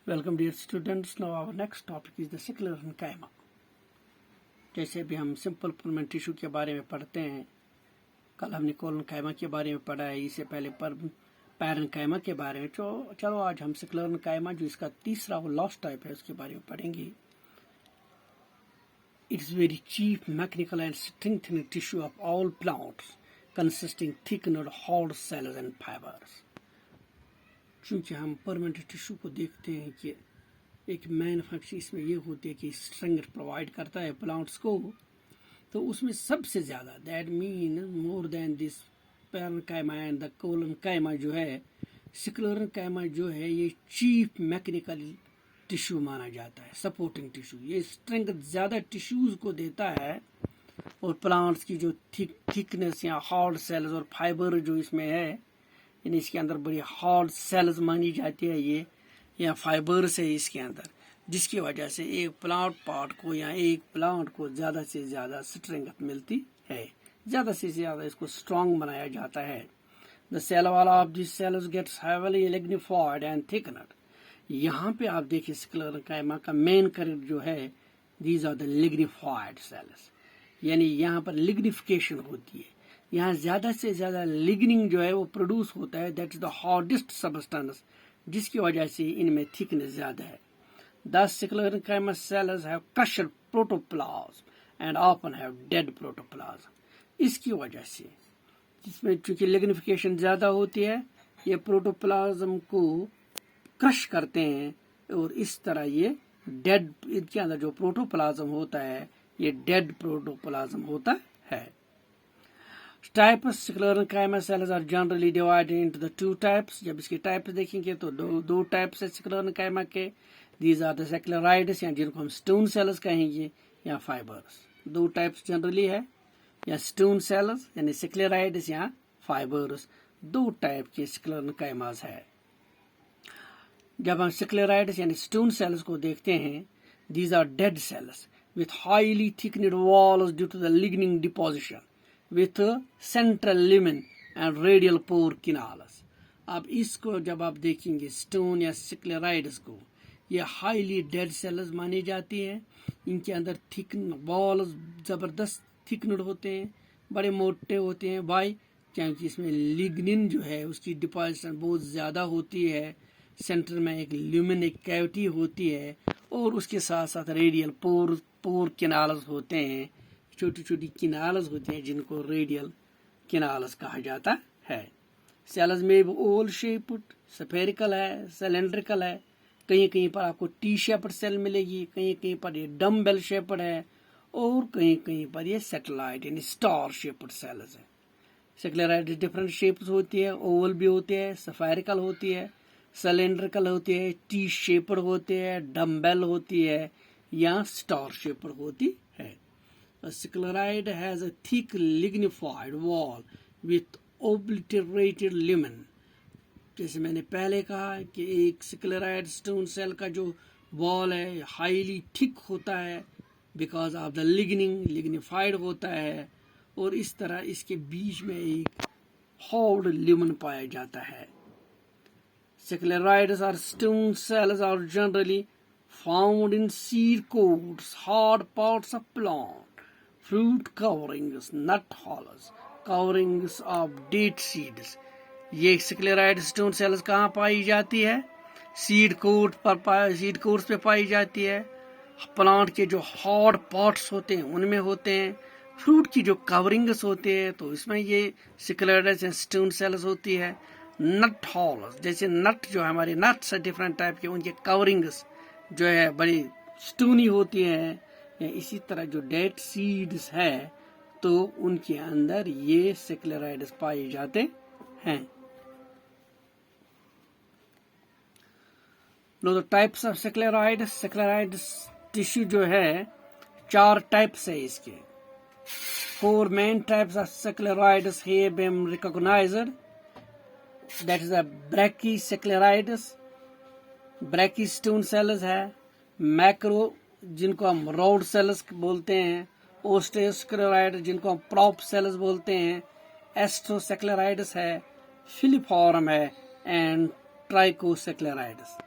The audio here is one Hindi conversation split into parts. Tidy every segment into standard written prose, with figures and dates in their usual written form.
Welcome dear students. Now our next topic is the sclerenchyma. जैसे अभी हम सिंपल परमानेंट टिश्यू के बारे में पढ़ते हैं, कल हमने कोलोनकाइमा के बारे में पढ़ा है, इससे पहले पैरेन्काइमा के बारे में। चलो आज हम सिकुलर एन्काइमा, जो इसका तीसरा और लास्ट टाइप है, उसके बारे में पढ़ेंगे। It is very cheap mechanical and strengthening tissue of all plants consisting thickened hard cells and fibres. चूंकि हम परमानेंट टिश्यू को देखते हैं कि एक मेन फंक्शन इसमें ये होती है कि स्ट्रेंथ प्रोवाइड करता है प्लांट्स को, तो उसमें सबसे ज़्यादा that mean more than this parenchyma and the collenchyma जो है, सिकुलर एन्काइमा जो है ये चीप मैकेनिकल टिश्यू माना जाता है, सपोर्टिंग टिश्यू। ये स्ट्रेंथ ज़्यादा टिश्यूज़ को देता है और प्लांट्स की जो थिकनेस या हार्ड सेल्स और फाइबर जो इसमें है, यानी इसके अंदर बड़ी हार्ड सेल्स मानी जाती है ये, या फाइबर्स है इसके अंदर, जिसकी वजह से एक प्लांट पार्ट को या एक प्लांट को ज़्यादा से ज़्यादा स्ट्रेंथ मिलती है, ज़्यादा से ज़्यादा इसको स्ट्रांग बनाया जाता है। The cell wall of this cells gets heavily lignified and thickened. यहाँ पे आप देखिए सिकुलर एन्काइमा का मेन करेक्ट जो है, these are the lignified cells, यानी यहाँ पर लिग्निफिकेशन होती है, यहाँ ज्यादा से ज्यादा लिग्निंग जो है वो प्रोड्यूस होता है। That is the hardest substance, जिसकी वजह से इनमें थिकनेस ज्यादा है। The sclerenchyma cells have crushed protoplasm and often have dead protoplasm. इसकी वजह से जिसमें चूंकि लिग्निफिकेशन ज्यादा होती है, ये प्रोटोप्लाज्म को क्रश करते हैं और इस तरह ये डेड, इनके अंदर जो प्रोटोप्लाज्म होता है ये डेड प्रोटोप्लाज्म होता है। Types sclerenchyma cells are generally divided into the two types। जब इसके टाइप्स देखेंगे तो दो टाइप्स है सिकुलर एन्काइमा के। These are the सेक्युलराइड्स, या जिनको हम स्टोन सेल्स कहेंगे, या फाइबर्स। दो टाइप्स जनरली है, या स्टोन सेल्स यानी सेक्युलराइड्स या फाइबर्स, दो टाइप के सिकुलर एन्काइमास है। जब हम सेक्युलराइड्स यानी स्टोन सेल्स को देखते हैं, these are dead cells with highly thickened walls due to the lignin deposition with central lumen and radial pore canals। अब इसको जब आप देखेंगे स्टोन या सिकुलराइड्स को, ये हाईली डेड सेल्स मानी जाती हैं। इनके अंदर थिक वॉल्स जबरदस्त थिकनेड होते हैं, बड़े मोटे होते हैं। वाई? क्योंकि इसमें लिग्निन जो है उसकी डिपोजिशन बहुत ज़्यादा होती है, सेंटर में एक ल्यूमिन, एक कैविटी होती है, और उसके साथ साथ रेडियल पोर कैनाल्स होते हैं, छोटी छोटी किनाल्स होते हैं, जिनको रेडियल किनाल्स कहा जाता है। सेल्स में ओवल शेप्ड, स्फेरिकल है, सिलेंड्रिकल है, कहीं कहीं पर आपको टी शेप्ड सेल मिलेगी, कहीं कहीं पर ये डम्बेल शेप्ड है, और कहीं कहीं पर ये सैटेलाइट यानी स्टार शेप्ड सेल्स है। सेक्युलराइड डिफरेंट शेप्स होती है, ओवल भी होती है, स्फेरिकल होती है, सिलेंड्रिकल होती है, टी शेप्ड होती है, डम्बेल होती है, या स्टार शेप्ड होती है। A scleroid has a thick lignified wall with obliterated lumen। जैसे मैंने पहले कहा कि एक स्क्लेराइड स्टोन सेल का जो वॉल है हाईली थिक होता है, बिकॉज ऑफ द लिग्निफाइड होता है, और इस तरह इसके बीच में एक हार्ड ल्यूमन पाया जाता है। Scleroids or stone cells are generally found in seed coats, hard parts of plant, fruit coverings, nut hollows, coverings of date seeds। ये स्क्लेराइड स्टोन सेल्स कहाँ पाई जाती है? सीड कोट्स पे पाई जाती है। प्लांट के जो हार्ड पार्ट्स होते हैं उनमें होते हैं, फ्रूट की जो कवरिंग्स होते हैं तो इसमें ये स्क्लेराइड स्टोन सेल्स होती है। नट हॉल्स, जैसे नट जो हमारे नट्स है डिफरेंट टाइप के, उनके कवरिंग्स जो है बड़ी स्टोनी होती हैं। इसी तरह जो डेड सीड्स है तो उनके अंदर ये सेक्युलराइड्स पाए जाते हैं। लो, टाइप्स ऑफ सेक्युलराइड टिश्यू जो है चार टाइप्स है इसके। 4 main types of sclereids have been recognised. That is the brachysclereids, brachystone cells है, मैक्रो जिनको हम रॉड सेल्स बोलते हैं, ओस्टेओस्क्लेराइड जिनको हम प्रॉप सेल्स बोलते हैं, एस्ट्रोसेक्युलराइड्स है, फिलिफॉर्म है, एंड ट्राइकोसेक्युलराइड्स।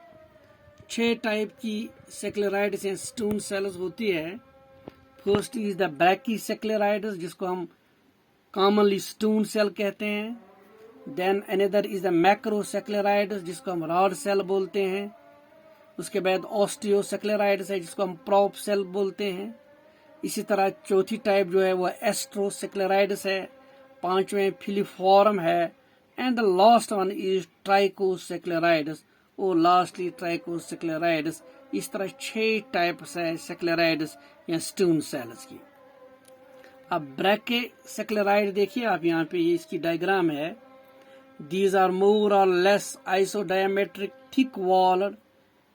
6 टाइप की सेक्लेराइड्स या स्टोन सेल्स होती है। फर्स्ट इज द ब्रैकीसेक्लेराइड्स, जिसको हम कॉमनली स्टोन सेल कहते हैं। देन अनदर इज द मैक्रोसेक्लेराइड्स, जिसको हम रॉड सेल बोलते हैं। उसके बाद ऑस्टियोसेक्लेराइड्स है, जिसको हम प्रॉप सेल बोलते हैं। इसी तरह चौथी टाइप जो है वो एस्ट्रोसेक्लेराइड्स है। पांचवें फिलीफॉर्म है। And the last one is trichosclereids और लास्टली ट्राइकोसेक्लेराइड्स। इस तरह 6 टाइप्स है सेक्लेराइड्स या स्टोन सेल्स की। अब ब्रैकेसेक्लेराइड देखिए आप, यहाँ पे ये इसकी डायग्राम है। These are more or less isodiametric thick walled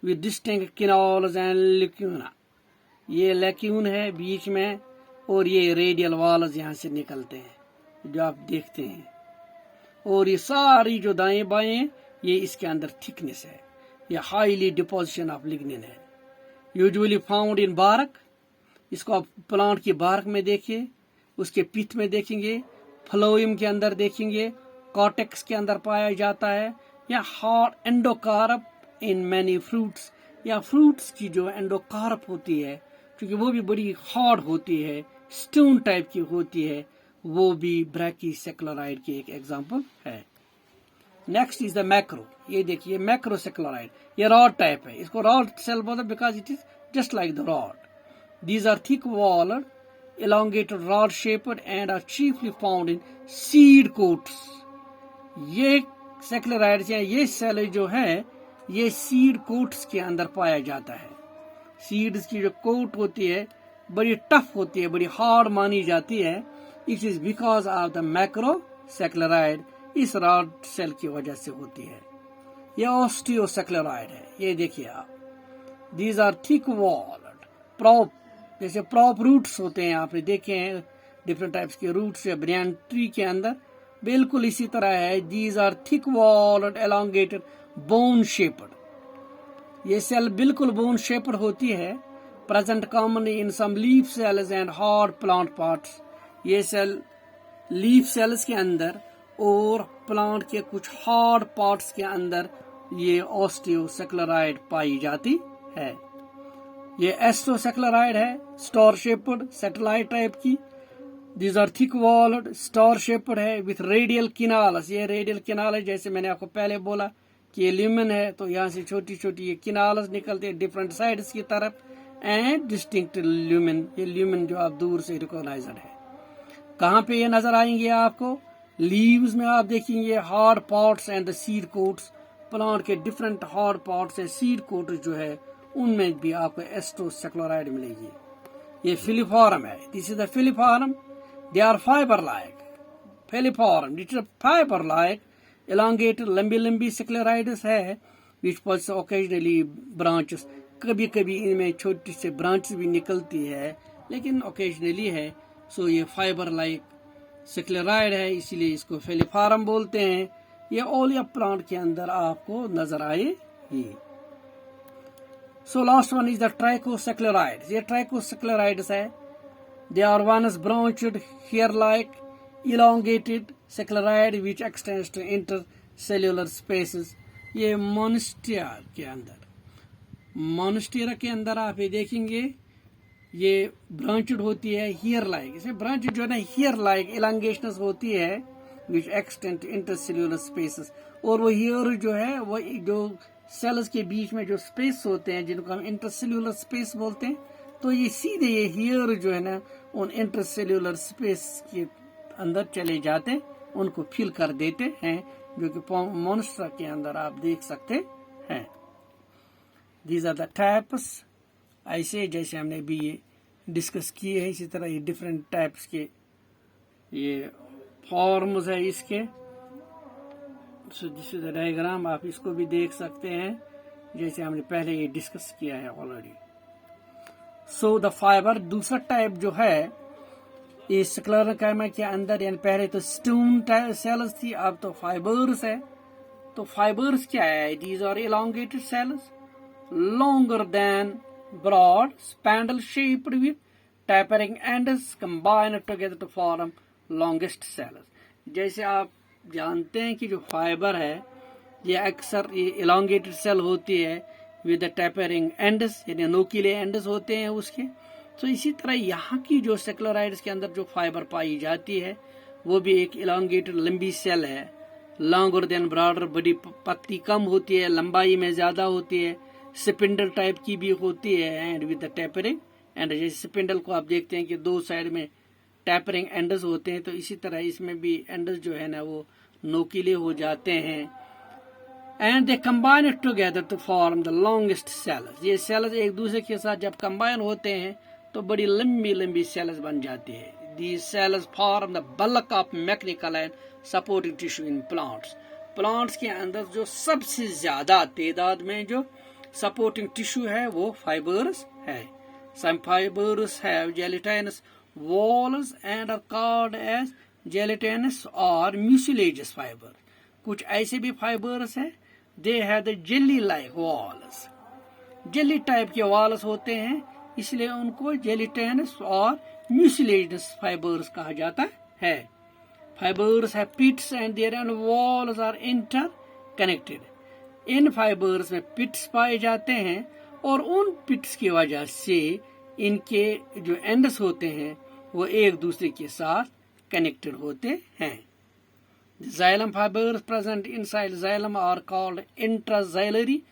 with distinct canals and lacuna. ये लैक्यून है बीच में और ये रेडियल वॉल्स यहाँ से निकलते हैं जो आप देखते हैं। और ये सारी जो दाएं बाएं ये इसके अंदर थिकनेस है। ये हाईली डिपोजिशन ऑफ लिग्निन है। Usually found in bark. इसको आप प्लांट की बार्क में देखिए, उसके पिथ में देखेंगे, फ्लोएम के अंदर देखेंगे, कॉर्टेक्स के अंदर पाया जाता है। या hard endocarp in many fruits, या फ्रूट्स की जो एंडोकार्प होती है क्योंकि वो भी बड़ी हार्ड होती है, स्टोन टाइप की होती है, वो भी ब्रैकीसेक्लेराइड की एक एग्जांपल है। Next is the macro. ये देखिए मैक्रोसेक्लेराइड, ये रॉड टाइप है। इसको रॉड सेल बोलते हैं because it is just like the rod. These are thick walled elongated rod shaped and are chiefly found in seed coats। ये सेक्लेराइड्स या ये सेल जो है ये सीड कोट्स के अंदर पाया जाता है। सीड्स की जो कोट होती है बड़ी टफ होती है, बड़ी हार्ड मानी जाती है। It is because of the macrosclereid, इस रॉड सेल की वजह से होती है। ये ऑस्टियोसेक्लेराइड है। ये देखिए आप, these are thick walled prop, जैसे प्रॉप रूट्स होते हैं, आपने देखे हैं डिफरेंट टाइप्स के रूट्स या ब्रांच ट्री के अंदर, बिल्कुल इसी तरह है। These are thick walled elongated bone shaped. ये सेल बिल्कुल बोन शेप्ड होती है। Present commonly in some leaf cells and hard plant parts. ये सेल लीफ सेल्स के अंदर और प्लांट के कुछ हार्ड पार्ट्स के अंदर ये ऑस्टियोसेक्लेराइड पाई जाती है। ये एस्ट्रोसेक्लेराइड है, स्टार शेप्ड सैटेलाइट टाइप की। These are thick walled, star shaped है विथ रेडियल किनाल्स। ये रेडियल किनाल है, जैसे मैंने आपको पहले बोला कि ये ल्यूमेन है तो यहाँ से छोटी छोटी ये किनाल्स निकलते हैं डिफरेंट साइड्स की तरफ। एंड डिस्टिंक्ट ल्यूमेन, ये ल्यूमेन जो आप दूर से रिकॉग्नाइज्ड है। कहाँ पे ये नजर आएंगे आपको? लीव्स में आप देखेंगे hard parts and the seed coats. Plant के different hard parts and seed coat जो है उनमें भी आपको एस्ट्रोसेक्लेराइड मिलेगी। ये फिलीफॉर्म है। This is the filiform. They are fibre like filiform, this is fibre like elongated लंबी लंबी सेक्लेराइड्स है विच पॉज ओकेजनली ब्रांचेस। कभी कभी इनमें छोटी से ब्रांच भी निकलती है लेकिन ओकेजनली है। सो ये फाइबर लाइक सेक्लेराइड है, इसीलिए इसको फिलीफॉर्म बोलते हैं। ये ओलिया प्लांट के अंदर आपको नजर आएगी। So last one is the trichoseक्लेराइड्स। ये ट्राइकोसेक्लेराइड्स है। They are once branched hair-like elongated सेक्लेराइड which extends to intercellular spaces। ये मोनिस्टिया के अंदर, मोनिस्टिया के अंदर आप ये देखेंगे ये ब्रांचड होती है हेयर लाइक। इसमें ब्रांच जो है ना हेयर लाइक इलांगेशन होती है which extend to intercellular spaces। और वो हेयर जो है वो जो सेल्स के बीच में जो स्पेस होते हैं जिनको हम इंटरसेल्यूलर स्पेस बोलते हैं, तो ये सीधे ये हेयर जो है ना उन इंटरसेल्यूलर स्पेस के अंदर चले जाते हैं, उनको फिल कर देते हैं, जो कि मॉन्स्टर के अंदर आप देख सकते हैं। These are the types. ऐसे जैसे हमने भी ये डिस्कस किए हैं, इसी तरह ये डिफरेंट टाइप्स के ये फॉर्म्स है इसके। So this is the diagram, आप इसको भी देख सकते हैं जैसे हमने पहले ये डिस्कस किया है ऑलरेडी। सो द फाइबर दूसरा टाइप जो है इस स्क्लेरोकाइमा के अंदर, यानी पहले तो स्टोन सेल्स थी, अब तो फाइबर्स है। तो फाइबर्स क्या है? These are elongated cells longer than broad spindle shaped with tapering ends combined together to form longest cells। जैसे आप जानते हैं कि जो फाइबर है ये अक्सर ये elongated सेल होती है, विद द टेपरिंग एंड्स, यानी नोकीले एंड्स होते हैं उसके। तो इसी तरह यहाँ की जो सेक्युलराइड्स के अंदर जो फाइबर पाई जाती है वो भी एक इलांगेटेड लंबी सेल है, लॉन्गर देन ब्रॉडर, बड़ी पत्ती कम होती है, लंबाई में ज्यादा होती है, स्पिंडल टाइप की भी होती है and with the tapering and. जैसे स्पिंडल को आप देखते हैं कि दो साइड में टेपरिंग एंडस होते हैं, तो इसी तरह इसमें भी एंडस जो है ना वो नोकीले हो जाते हैं। And they combine it together to form the longest cells. ये सेल्स एक दूसरे के साथ जब कंबाइन होते हैं तो बड़ी लंबी लंबी सेल्स बन जाती है। These cells form the bulk of mechanical and supporting tissue in plants. Plants के अंदर जो सबसे ज्यादा तादाद में जो सपोर्टिंग टिश्यू है वो फाइबर्स है। Some fibers have gelatinous walls and are called as gelatinous or mucilaginous fiber. कुछ ऐसे भी फाइबर्स है, they have the jelly like walls. Jelly type के वॉल्स होते हैं, इसलिए उनको जेलिटेनस और म्यूसिलेजिनस फाइबर्स कहा जाता है। फाइबर्स है pits and their walls are interconnected. इन फाइबर्स में पिट्स पाए जाते हैं और उन पिट्स की वजह से इनके जो एंड्स होते हैं वो एक दूसरे के साथ कनेक्टेड होते हैं। Xylem fibers present inside xylem are called intraxillary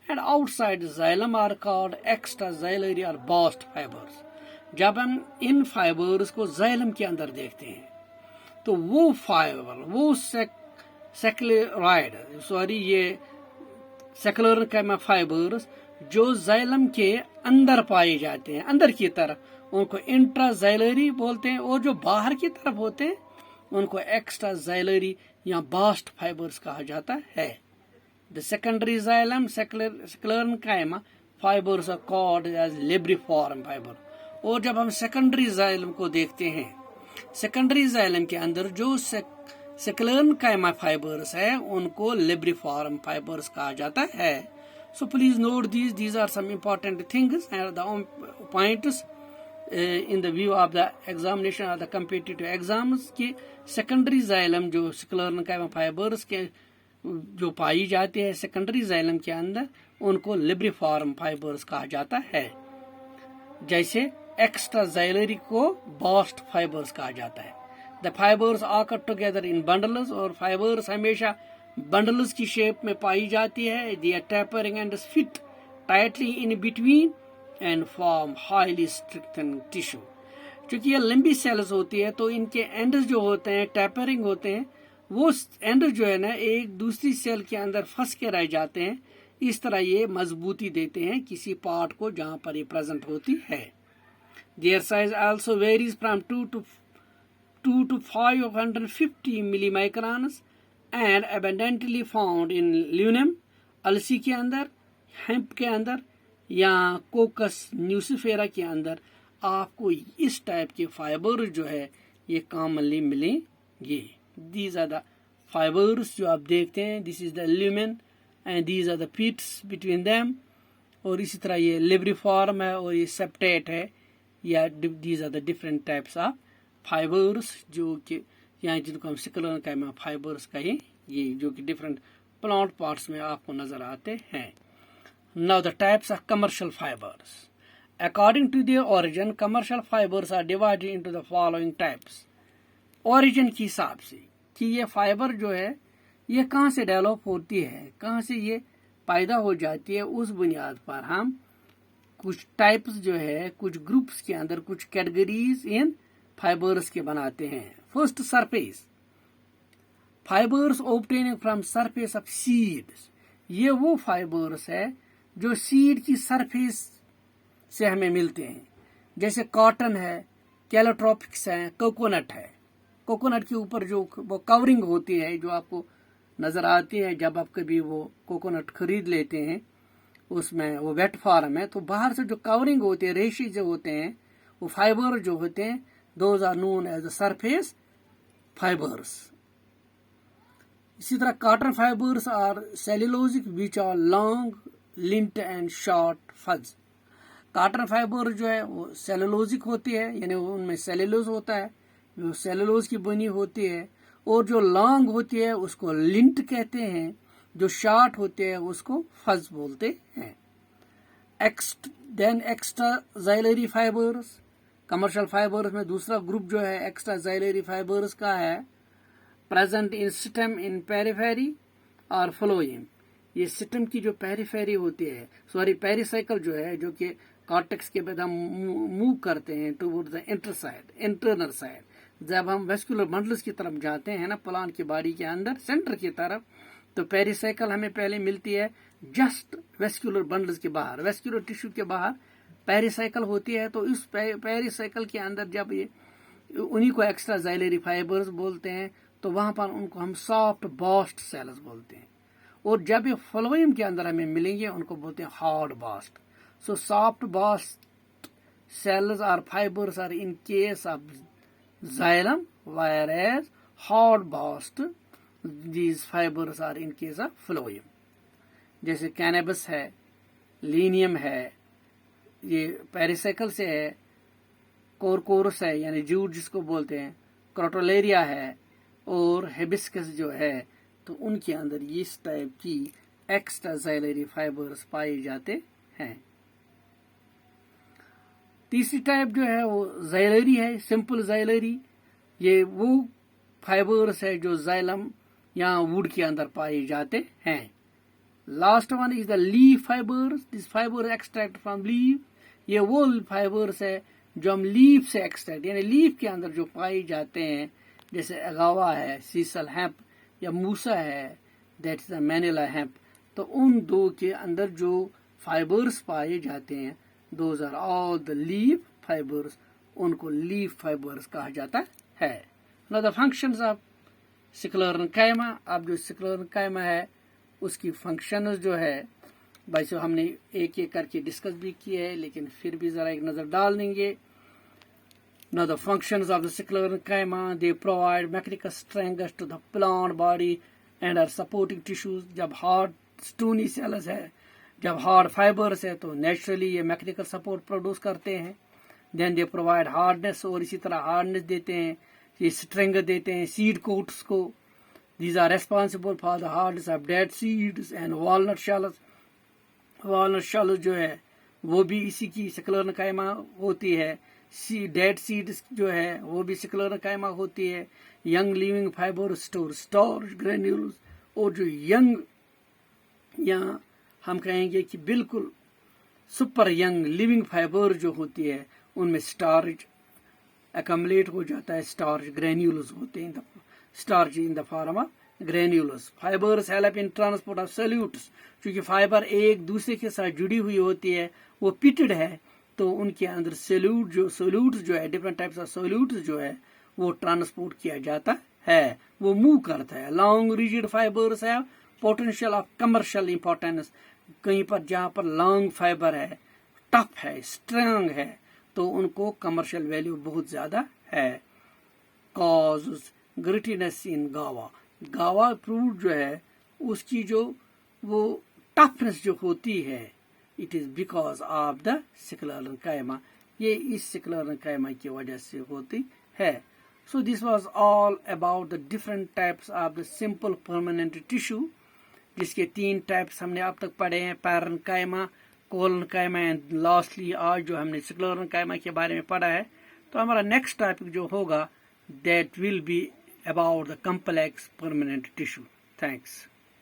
and outside xylem are called extraxillary or bast fibers. जब हम इन फाइबर्स को जाइलम के अंदर देखते हैं तो वो फाइबर, वो सेक्युलर फाइबर्स जो जाइलम के अंदर पाए जाते हैं, अंदर की तरफ, उनको इंट्राजाइलरी बोलते हैं, और जो बाहर की तरफ होते हैं उनको एक्स्ट्राजाइलरी या बास्ट फाइबर्स कहा जाता है। The secondary xylem secular fibres are called as libriform fibre. और जब हम सेकेंडरी जाइलम को देखते हैं, सेकेंडरी जाइलम के अंदर जो सेक्युलर फाइबर्स है उनको लेब्रिफॉर्म फाइबर्स कहा जाता है। So please note these are some important things and the points in the view of the examination of the competitive exams की सेकेंडरी जाइलम जो सेक्युलर फाइबर्स के जो पाई जाती है सेकेंडरी जाइलम के अंदर उनको लेब्रिफॉर्म फाइबर्स कहा जाता है। जैसे एक्स्ट्राजाइलरी को बास्ट फाइबर्स कहा जाता है। The fibres occur together in bundles, और फाइबर्स हमेशा बंडल्स की शेप में पाई जाती है। They are tapering and fit tightly in between and form highly strengthened tissue. क्योंकि ये लंबी सेल्स होती है तो इनके एंड्स जो होते हैं टेपरिंग होते हैं, वो एंड जो है ना एक दूसरी सेल के अंदर फंस के रह जाते हैं। इस तरह ये मजबूती देते हैं किसी पार्ट को जहां पर ये प्रेजेंट होती है। Their size also varies from 2 to 550 millimicrons and abundantly found in Linum, अलसी के अंदर, हेम्प के अंदर या कोकस न्यूसिफेरा के अंदर आपको इस टाइप के फाइबर जो है ये कॉमनली मिलेंगे। दीज आर द फाइबर्स जो आप देखते हैं, this is the lumen and these are the pits between them. और इसी तरह ये लेब्रिफॉर्म है और ये सेप्टेट है, या these are the different types of fibres जो कि यहाँ जिनको हम सेक्युलर फाइबर्स कहें, ये जो कि डिफरेंट प्लांट पार्ट्स में आपको नजर आते हैं। Now the types of commercial fibres. According to their origin, commercial fibers are divided into the following types. Origin की हिसाब से कि ये फाइबर जो है ये कहाँ से डेवलप होती है, कहाँ से ये पैदा हो जाती है, उस बुनियाद पर हम कुछ टाइप्स जो है कुछ ग्रुप्स के अंदर कुछ कैटेगरीज इन फाइबर्स के बनाते हैं। First, surface fibres obtaining from surface of seeds. ये वो फाइबर्स है जो सीड की सरफेस से हमें मिलते हैं, जैसे कॉटन है, कैलोट्रॉपिक्स है, कोकोनट है। कोकोनट के ऊपर जो वो कवरिंग होती है जो आपको नजर आती है जब आप कभी वो कोकोनट खरीद लेते हैं, उसमें वो वेट फार्म है तो बाहर से जो कवरिंग होती है, रेशे जो होते हैं, वो फाइबर जो होते हैं, those are known as the surface fibres. इसी तरह cotton fibres are cellulosic which are long lint and short fuzz. Cotton fibre जो है वो सेलुलोजिक होती है, यानी उनमें सेलुलोज होता है, जो सेलुलोज की बनी होती है, और जो लॉन्ग होती है उसको लिंट कहते हैं, जो शॉर्ट होते हैं उसको फज बोलते हैं। Then extra xylary fibres. Commercial fibres में दूसरा ग्रुप जो है एक्स्ट्रा जाइलरी फाइबर्स का है, present in stem in periphery और फ्लोएम। ये स्टेम की जो पेरिफेरी होती है, सॉरी पेरिसाइकिल जो है, जो कि कॉर्टेक्स के बाद हम मूव करते हैं टुवर्ड्स द इंटरनल साइड। जब हम वेस्कुलर बंडल्स की तरफ जाते हैं ना, प्लांट की बॉडी के अंदर सेंटर की तरफ, तो पेरिसाइकिल हमें पहले मिलती है जस्ट वेस्कुलर बंडल्स के बाहर, वेस्कुलर टिश्यू के बाहर पेरिसाइकिल होती है। तो इस पेरिसाइकिल के अंदर जब ये, उन्हीं को एक्स्ट्रा जाइलरी फाइबर्स बोलते हैं, तो वहां पर उनको हम सॉफ्ट बास्ट सेल्स बोलते हैं। और जब ये फ्लोएम के अंदर हमें मिलेंगे उनको बोलते हैं hard bast. So soft bast cells or fibers are in case of xylem, whereas hard bast these fibers are in case of phloem। जैसे कैनबिस है, लीनियम है, ये पेरिसाइकिल से है, कोरकोरस है यानी जूट जिसको बोलते हैं, क्रोटोलेरिया है और हिबिस्कस जो है, तो उनके अंदर इस टाइप की एक्स्ट्रा जाइलरी फाइबर्स पाए जाते हैं। तीसरी टाइप जो है वो जाइलरी है, सिंपल जाइलरी। ये वो फाइबर्स है जो जाइलम या वुड के अंदर पाए जाते हैं। Last one is the leaf fibres. This fibre extract from leaf. ये वो फाइबर्स है जो हम लीफ से एक्सट्रैक्ट यानी लीफ के अंदर जो पाए जाते हैं, जैसे अगावा है, सीसल हैम्प या मूसा है, दैट इज द मैनिला हैम्प। तो उन दो के अंदर जो फाइबर्स पाए जाते हैं, those are all the leaf fibers, उनको leaf fibers कहा जाता है। Now the functions of sclerenchyma, अब जो sclerenchyma है उसकी फंक्शंस जो है भाई साहब हमने एक एक करके डिस्कस भी किए है, लेकिन फिर भी जरा एक नजर डाल देंगे। Now the functions of the sclerenchyma, they provide mechanical strength to the plant body and are supporting tissues। जब hard stony cells है, जब हार्ड फाइबर्स है, तो नेचुरली ये मैकेनिकल सपोर्ट प्रोड्यूस करते हैं। देन दे प्रोवाइड हार्डनेस, और इसी तरह हार्डनेस देते हैं, ये स्ट्रेंथ देते हैं सीड कोट्स को। These are responsible for the hardness of dead seeds and walnut shells. Walnut shells जो है वो भी इसी की स्क्लेरेंकाइमा होती है। डेड सीड्स जो है वो भी स्क्लेरेंकाइमा होती है। Young living fibre store granules, और जो यंग या हम कहेंगे कि बिल्कुल सुपर यंग लिविंग फाइबर जो होती है, उनमें स्टार्च एकमलेट हो जाता है, स्टार्च ग्रेन्यूल्स होते हैं, starch in the form of granules. Fibres help in transport of solutes. क्योंकि फाइबर एक दूसरे के साथ जुड़ी हुई होती है, वो पिटेड है, तो उनके अंदर सोल्यूट्स जो है, डिफरेंट टाइप्स ऑफ सोल्यूट्स जो है वो ट्रांसपोर्ट किया जाता है, वो मूव करता है। लॉन्ग रिजिड फाइबर्स है पोटेंशियल ऑफ कमर्शियल इंपॉर्टेंस। कहीं पर जहां पर लॉन्ग फाइबर है, टफ है, स्ट्रांग है, तो उनको कमर्शियल वैल्यू बहुत ज्यादा है। कॉज ग्रिटीनेस इन गावा। गावा फ्रूट जो है उसकी जो वो टफनेस जो होती है, it is because of the sclerenchyma. ये इस स्क्लेरेंकाइमा की वजह से होती है। So this was all about the different types of the simple permanent tissue, जिसके 3 टाइप्स हमने अब तक पढ़े हैं, पैरेन्काइमा, कोलेन्काइमा एंड लास्टली आज जो हमने स्क्लेरेंकाइमा के बारे में पढ़ा है। तो हमारा नेक्स्ट टॉपिक जो होगा that will be about the complex permanent tissue. Thanks.